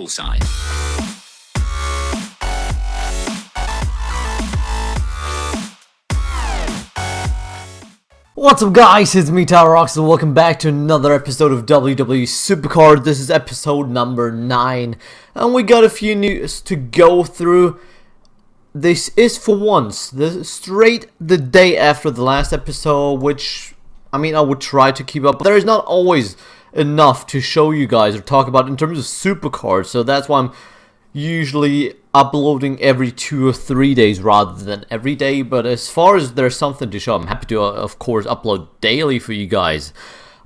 Bullseye. What's up guys, it's me Tyrox and welcome back to another episode of WWE Supercard. This is episode number 9 and we got a few news to go through. This is for once straight the day after the last episode, which I would try to keep up, but there is not always enough to show you guys or talk about in terms of Supercard, so that's why I'm usually uploading every 2 or 3 days rather than every day. But as far as there's something to show, I'm happy to of course upload daily for you guys.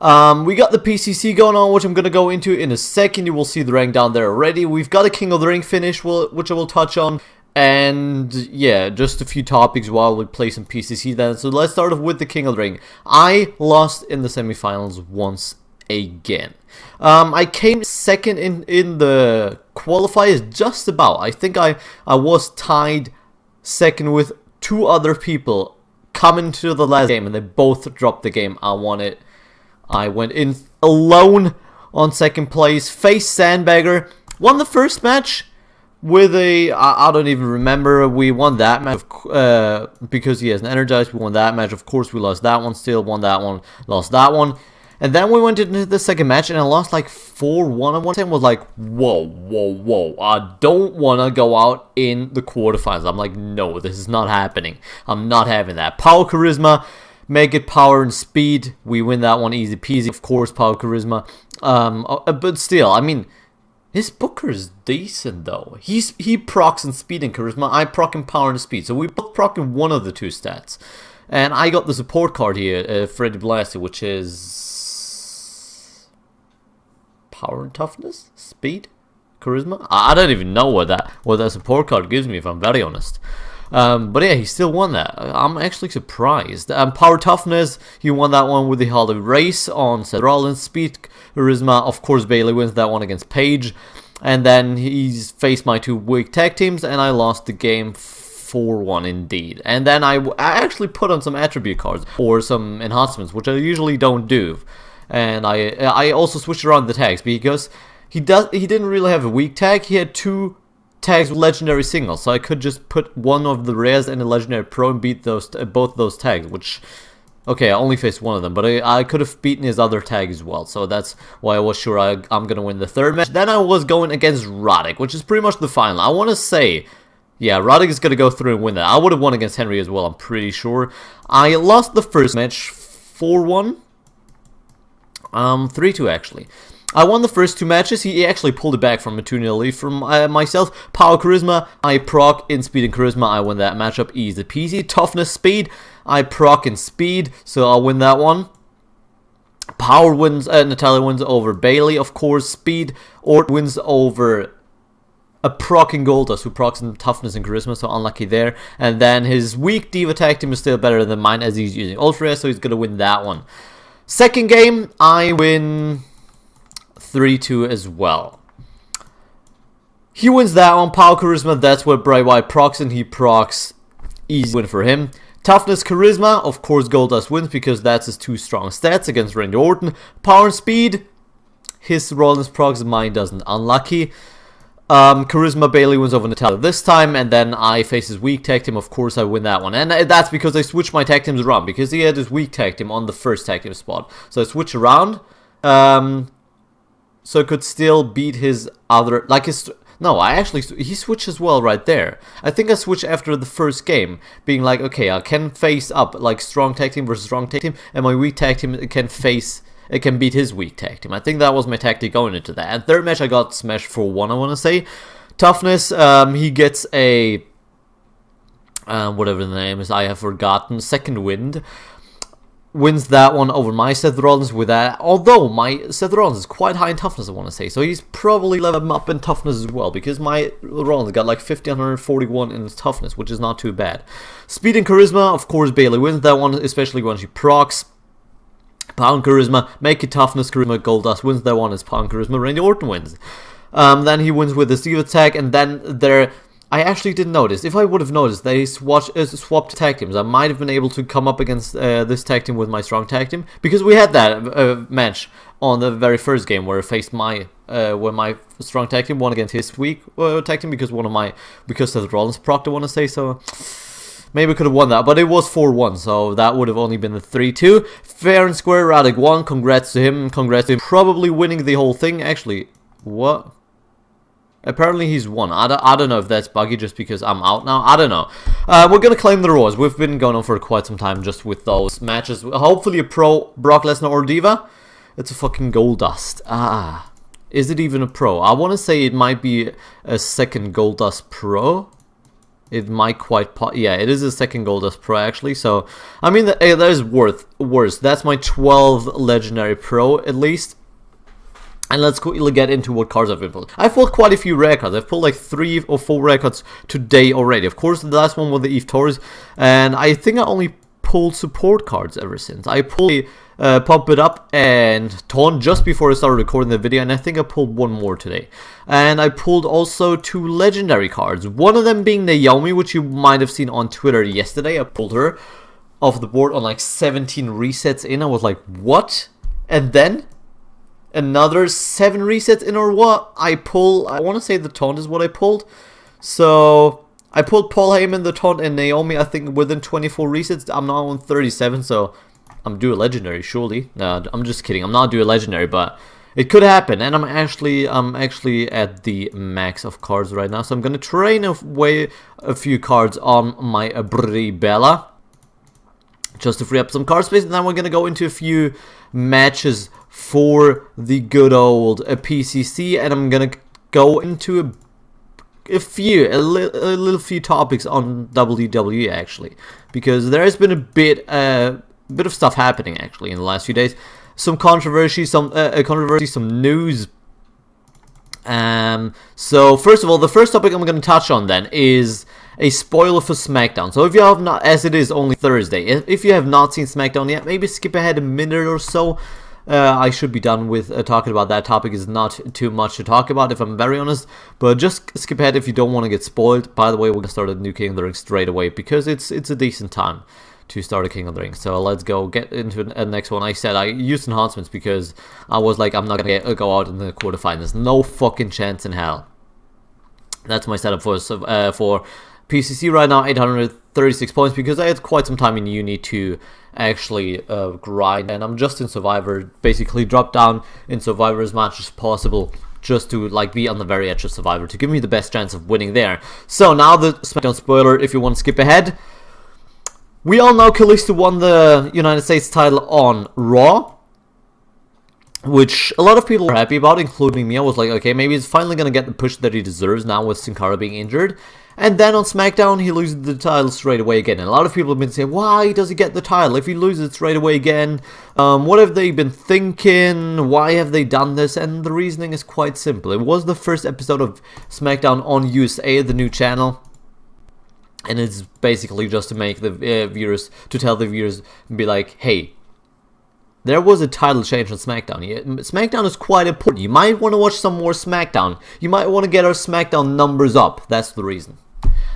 We got the PCC going on, which I'm going to go into in a second. You will see the rank down there already. We've got a King of the Ring finish, which I will touch on. And yeah, just a few topics while we play some PCC then. So let's start off with the King of the Ring. I lost in the semifinals once again. I came second in the qualifiers, just about. I think I was tied second with 2 other people coming to the last game, and they both dropped the game. I won it. I went in alone on second place, faced Sandbagger, won the first match with a, I don't even remember. We won that match because he has an Energized. We won that match. Of course, we lost that one. Still won that one. Lost that one. And then we went into the second match and I lost like 4-1. And one time was like, whoa. I don't want to go out in the quarterfinals. I'm like, no, this is not happening. I'm not having that. Power, Charisma, make it power and speed. We win that one easy peasy. Of course, Power, Charisma. But still, his Booker is decent though. He procs in speed and charisma. I proc in power and speed. So we both proc in one of the 2 stats. And I got the support card here, Freddy Blasty, which is power and toughness, speed, charisma. I don't even know what that support card gives me, if I'm very honest. But yeah, he still won that. I'm actually surprised. Power toughness, he won that one with the Harley Race on Seth Rollins. Speed, charisma, of course Bailey wins that one against Paige. And then he's faced my 2 weak tag teams and I lost the game 4-1 indeed. And then I actually put on some attribute cards or some enhancements, which I usually don't do. And I also switched around the tags because he didn't really have a weak tag. He had 2 tags with legendary singles, so I could just put one of the rares and a legendary pro and beat both those tags, which, okay, I only faced one of them, but I could have beaten his other tag as well, so that's why I was sure I'm gonna win the 3rd match. Then I was going against Roddick, which is pretty much the final. I want to say, yeah, Roddick is gonna go through and win that. I would have won against Henry as well, I'm pretty sure. I lost the first match 4-1. 3-2 actually. I won the first 2 matches. He actually pulled it back from a 2-0 lead from myself. Power, charisma, I proc in speed and charisma. I win that matchup easy peasy. Toughness, speed, I proc in speed, so I'll win that one. Power wins, Natalia wins over Bailey, of course. Speed, Ort wins over a proc in Goldust, who procs in toughness and charisma, so unlucky there. And then his weak diva tag team is still better than mine as he's using Ultra, so he's gonna win that one. Second game, I win 3-2 as well. He wins that one. Power, charisma, that's what Bray Wyatt procs, and he procs. Easy win for him. Toughness, charisma, of course Goldust wins because that's his 2 strong stats against Randy Orton. Power and speed, his Rollins procs, mine doesn't. Unlucky. Charisma, Bailey wins over Natalia this time, and then I face his weak tag team. Of course I win that one, and that's because I switched my tag teams around, because he had his weak tag team on the first tag team spot, so I switched around, so I could still beat his other, he switched as well right there. I think I switched after the first game, being like, okay, I can face up, like, strong tag team versus strong tag team, and my weak tag team can beat his weak tag team. I think that was my tactic going into that. And 3rd match I got smashed 4-1, I want to say. Toughness, he gets a, whatever the name is, I have forgotten, Second Wind. Wins that one over my Seth Rollins with that. Although my Seth Rollins is quite high in toughness, I want to say. So he's probably leveled him up in toughness as well, because my Rollins got like 1,541 in his toughness, which is not too bad. Speed and charisma, of course Bailey wins that one, especially when she procs. Pound charisma, make it toughness, charisma, Goldust wins that one as pound charisma, Randy Orton wins. Then he wins with the Steve attack, and then I actually didn't notice. If I would have noticed, they swapped tag teams. I might have been able to come up against this tag team with my strong tag team, because we had that match on the very first game where I faced my when my strong tag team won against his weak tag team because Seth Rollins procced, I want to say. So maybe we could have won that, but it was 4-1, so that would have only been a 3-2. Fair and square, Radic won. Congrats to him. Congrats to him. Probably winning the whole thing. Actually, what? Apparently he's won. I don't know if that's buggy just because I'm out now. I don't know. We're going to claim the Raws. We've been going on for quite some time just with those matches. Hopefully a pro Brock Lesnar or Diva. It's a fucking Goldust. Is it even a pro? I want to say it might be a second Goldust Pro. It might yeah, it is a second Goldust Pro actually. So, I mean, that is worse. That's my 12th Legendary Pro at least. And let's quickly get into what cards I've been pulling. I've pulled quite a few rare cards. I've pulled like 3 or 4 rare cards today already. Of course, the last one was the Eve Torres. And I think I only pulled support cards ever since. I pulled Pump It Up and Taunt just before I started recording the video. And I think I pulled one more today. And I pulled also 2 legendary cards. One of them being Naomi, which you might have seen on Twitter yesterday. I pulled her off the board on like 17 resets in. I was like, what? And then another 7 resets in, or what? I want to say the Taunt is what I pulled. So I pulled Paul Heyman, the Taunt, and Naomi, I think within 24 resets. I'm now on 37, so I'm due a legendary, surely. No, I'm just kidding. I'm not due a legendary, but it could happen. And I'm actually at the max of cards right now, so I'm gonna train away a few cards on my Brie Bella just to free up some card space, and then we're gonna go into a few matches for the good old PCC, and I'm gonna go into a little few topics on WWE actually, because there has been a bit of stuff happening actually in the last few days. Some controversy, some news. So first of all, the first topic I'm going to touch on then is a spoiler for SmackDown. So if you have not, as it is only Thursday, if you have not seen SmackDown yet, maybe skip ahead a minute or so. I should be done with talking about that topic. Is not too much to talk about, if I'm very honest. But just skip ahead if you don't want to get spoiled. By the way, we're going to start a new King of the Ring straight away, because it's a decent time to start a King of the Ring. So let's get into the next one. I said I used enhancements because I was like, I'm not going to go out in the quarterfinals. No fucking chance in hell. That's my setup for PCC right now, 836 points, because I had quite some time in uni to actually grind, and I'm just in Survivor, basically drop down in Survivor as much as possible, just to like be on the very edge of Survivor, to give me the best chance of winning there. So now the SmackDown spoiler, if you want to skip ahead. We all know Kalisto won the United States title on Raw, which a lot of people are happy about, including me. I was like, okay, maybe he's finally going to get the push that he deserves now with Sin Cara being injured. And then on SmackDown, he loses the title straight away again. And a lot of people have been saying, why does he get the title if he loses it straight away again? What have they been thinking? Why have they done this? And the reasoning is quite simple. It was the first episode of SmackDown on USA, the new channel. And it's basically just to make the viewers, to tell the viewers, be like, hey, there was a title change on SmackDown. SmackDown is quite important. You might want to watch some more SmackDown. You might want to get our SmackDown numbers up. That's the reason.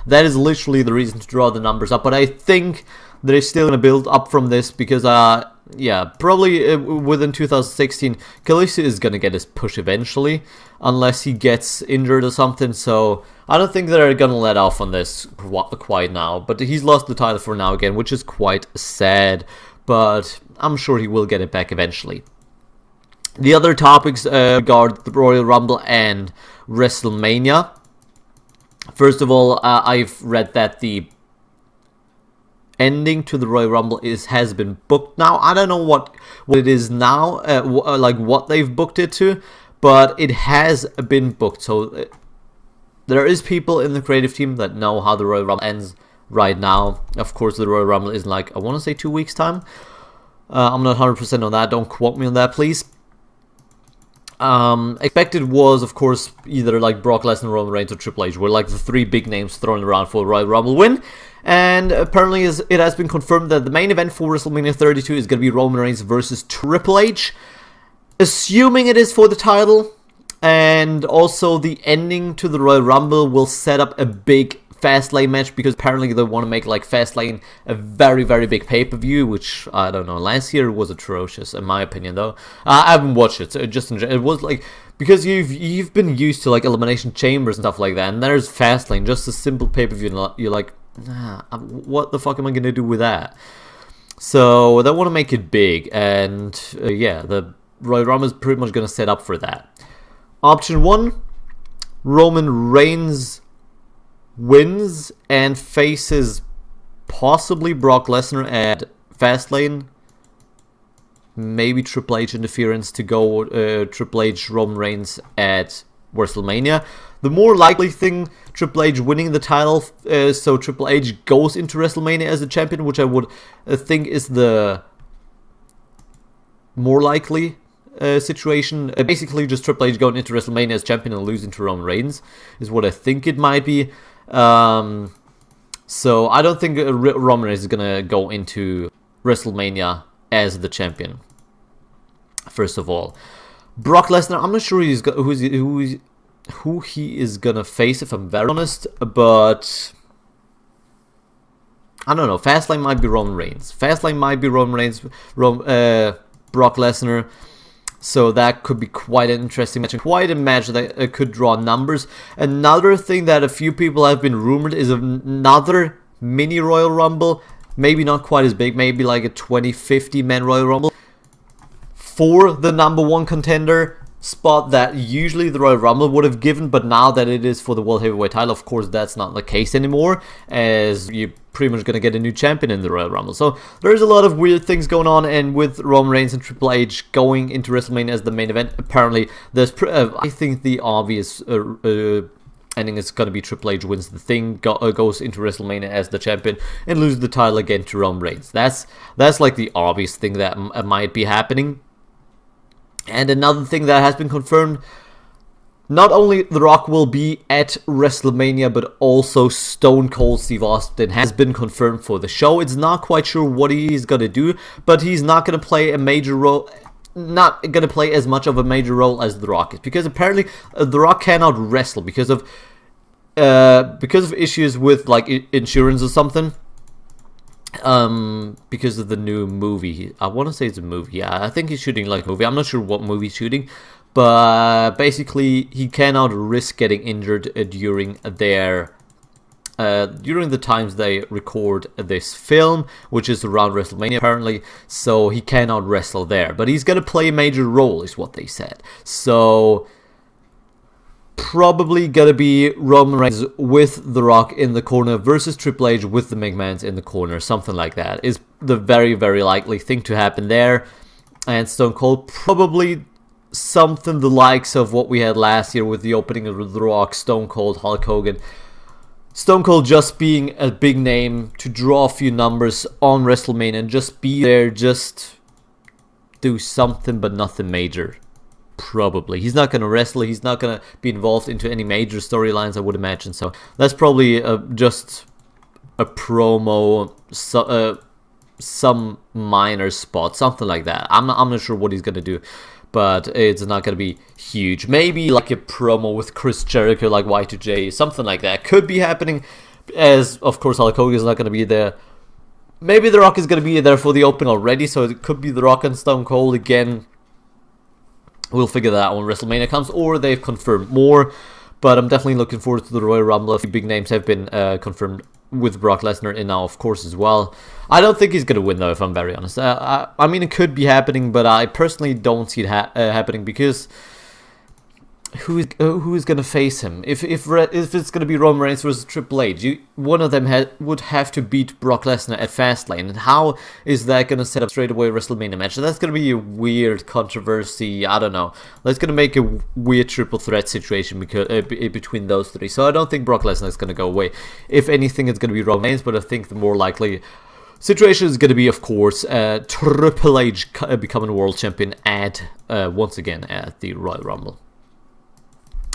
That is literally the reason to draw the numbers up. But I think they're still going to build up from this because, yeah, probably within 2016, Kalisto is going to get his push eventually, unless he gets injured or something. So I don't think they're going to let off on this quite now. But he's lost the title for now again, which is quite sad. But I'm sure he will get it back eventually. The other topics regard the Royal Rumble and WrestleMania. First of all, I've read that the ending to the Royal Rumble has been booked now. I don't know what it is now, like what they've booked it to, but it has been booked. So there is people in the creative team that know how the Royal Rumble ends right now. Of course, the Royal Rumble is like, I want to say 2 weeks time. I'm not 100% on that. Don't quote me on that, please. Expected was, of course, either like Brock Lesnar, Roman Reigns, or Triple H were like the 3 big names thrown around for a Royal Rumble win. And apparently it has been confirmed that the main event for WrestleMania 32 is going to be Roman Reigns versus Triple H. Assuming it is for the title, And also the ending to the Royal Rumble will set up a big Fastlane match, because apparently they want to make like Fastlane a very, very big pay-per-view, which I don't know. Last year was atrocious, in my opinion, though. I haven't watched it, so it was like, because you've been used to like Elimination Chambers and stuff like that, and there's Fastlane, just a simple pay-per-view, and you're like, nah, what the fuck am I gonna do with that? So they want to make it big, and yeah, the Royal Rumble is pretty much gonna set up for that. Option 1, Roman Reigns wins and faces possibly Brock Lesnar at Fastlane. Maybe Triple H interference to go Triple H Roman Reigns at WrestleMania. The more likely thing, Triple H winning the title, so Triple H goes into WrestleMania as the champion, which I would think is the more likely situation. Basically just Triple H going into WrestleMania as champion and losing to Roman Reigns is what I think it might be. So I don't think Roman Reigns is gonna go into WrestleMania as the champion. First of all, Brock Lesnar, I'm not sure who he is gonna face, if I'm very honest, but I don't know. Fastlane might be Roman Reigns. Brock Lesnar. So that could be quite an interesting match, and quite a match that could draw numbers. Another thing that a few people have been rumored is another mini Royal Rumble. Maybe not quite as big, maybe like a 20-50 man Royal Rumble for the #1 contender spot that usually the Royal Rumble would have given, but now that it is for the World Heavyweight title, of course that's not the case anymore, as you're pretty much going to get a new champion in the Royal Rumble. So there's a lot of weird things going on, and with Roman Reigns and Triple H going into WrestleMania as the main event, apparently there's I think the obvious ending is going to be Triple H wins the thing, goes into WrestleMania as the champion, and loses the title again to Roman Reigns. That's like the obvious thing that might be happening. And another thing that has been confirmed, not only The Rock will be at WrestleMania, but also Stone Cold Steve Austin has been confirmed for the show. It's not quite sure what he's going to do, but he's not going to play a major role, not going to play as much of a major role as The Rock is, because apparently The Rock cannot wrestle because of issues with like insurance or something. Because of the new movie. I want to say it's a movie. Yeah, I think he's shooting like a movie. I'm not sure what movie he's shooting, but basically he cannot risk getting injured during the times they record this film, which is around WrestleMania apparently. So he cannot wrestle there, but he's gonna play a major role, is what they said. So probably gonna be Roman Reigns with The Rock in the corner versus Triple H with the McMahons in the corner. Something like that is the very, very likely thing to happen there. And Stone Cold, probably something the likes of what we had last year with the opening of The Rock, Stone Cold, Hulk Hogan. Stone Cold just being a big name to draw a few numbers on WrestleMania and just be there, just do something but nothing major. Probably. He's not going to wrestle. He's not going to be involved into any major storylines, I would imagine. So that's probably just a promo, some minor spot, something like that. I'm not sure what he's going to do, but it's not going to be huge. Maybe like a promo with Chris Jericho, like Y2J, something like that. Could be happening, as of course Hulk Hogan is not going to be there. Maybe The Rock is going to be there for the opening already, so it could be The Rock and Stone Cold again. We'll figure that out when WrestleMania comes, or they've confirmed more. But I'm definitely looking forward to the Royal Rumble. A few big names have been confirmed with Brock Lesnar in now, of course, as well. I don't think he's going to win, though, if I'm very honest. I mean, it could be happening, but I personally don't see it happening, because who is going to face him? If it's going to be Roman Reigns versus Triple H, one of them would have to beat Brock Lesnar at Fastlane. And how is that going to set up straight away a WrestleMania match? So that's going to be a weird controversy. I don't know. That's going to make a weird triple threat situation between those three. So I don't think Brock Lesnar is going to go away. If anything, it's going to be Roman Reigns, but I think the more likely situation is going to be, of course, Triple H becoming world champion once again at the Royal Rumble.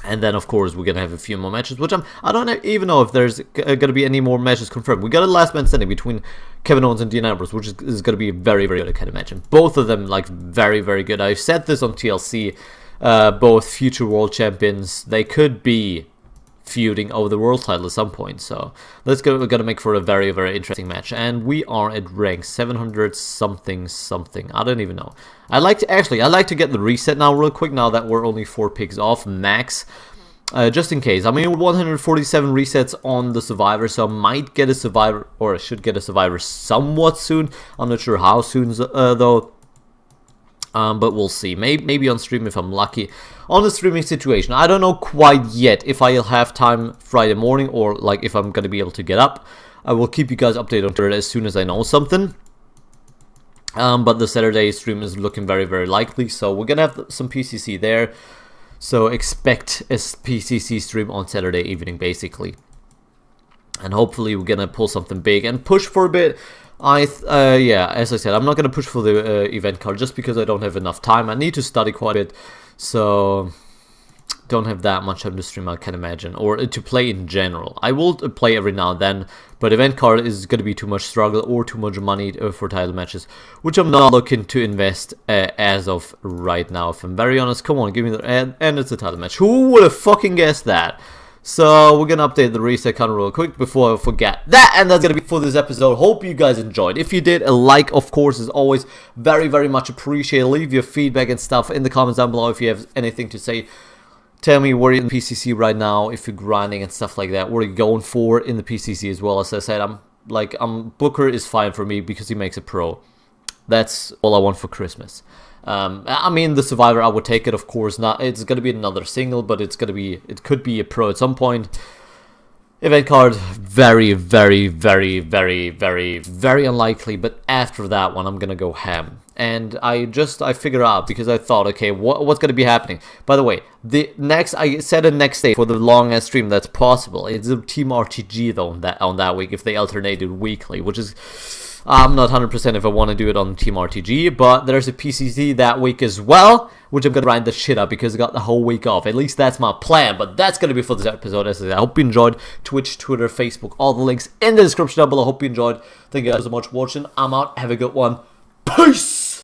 And then, of course, we're going to have a few more matches, which I don't even know if there's going to be any more matches confirmed. We got a last man standing between Kevin Owens and Dean Ambrose, which is going to be a very, very good kind of match. And both of them, like, very, very good. I've said this on TLC both future world champions. They could be feuding over the world title at some point, so we're gonna make for a very, very interesting match. And we are at rank 700 something. I don't even know. I like to get the reset now real quick, now that we're only 4 picks off max, just in case. I mean, 147 resets on the Survivor, so I might get a Survivor, or I should get a Survivor somewhat soon. I'm not sure how soon though. But we'll see. Maybe on stream if I'm lucky. On the streaming situation, I don't know quite yet if I'll have time Friday morning, or like if I'm gonna be able to get up. I will keep you guys updated on Twitter as soon as I know something. But the Saturday stream is looking very, very likely, so we're gonna have some PCC there. So expect a PCC stream on Saturday evening, basically. And hopefully we're gonna pull something big and push for a bit. Yeah, as I said, I'm not gonna push for the event card just because I don't have enough time. I need to study quite a bit, so don't have that much time to stream, I can imagine, or to play in general. I will play every now and then, but event card is gonna be too much struggle or too much money for title matches, which I'm not looking to invest as of right now, if I'm very honest. Come on, give me the and it's a title match. Who would have fucking guessed that? So we're gonna update the reset count real quick before I forget that, and that's gonna be for this episode. Hope you guys enjoyed. If you did, a like, of course, is always very, very much appreciated. Leave your feedback and stuff in the comments down below if you have anything to say. Tell me where you're in the PCC right now, if you're grinding and stuff like that. What are you going for in the PCC as well? As I said, Booker is fine for me because he makes a pro. That's all I want for Christmas. I mean, the Survivor, I would take it, of course. Not, it's gonna be another single, but it could be a pro at some point. Event card, very, very, very, very, very, very unlikely. But after that one, I'm gonna go ham. And I figured out, because I thought, okay, what's gonna be happening? By the way, I said the next day for the longest stream that's possible. It's a Team RTG though on that week if they alternated weekly, which is. I'm not 100% if I want to do it on Team RTG, but there's a PCC that week as well, which I'm going to grind the shit up because I got the whole week off. At least that's my plan, but that's going to be for this episode. As I said, I hope you enjoyed. Twitch, Twitter, Facebook, all the links in the description down below. I hope you enjoyed. Thank you guys so much for watching. I'm out. Have a good one. Peace!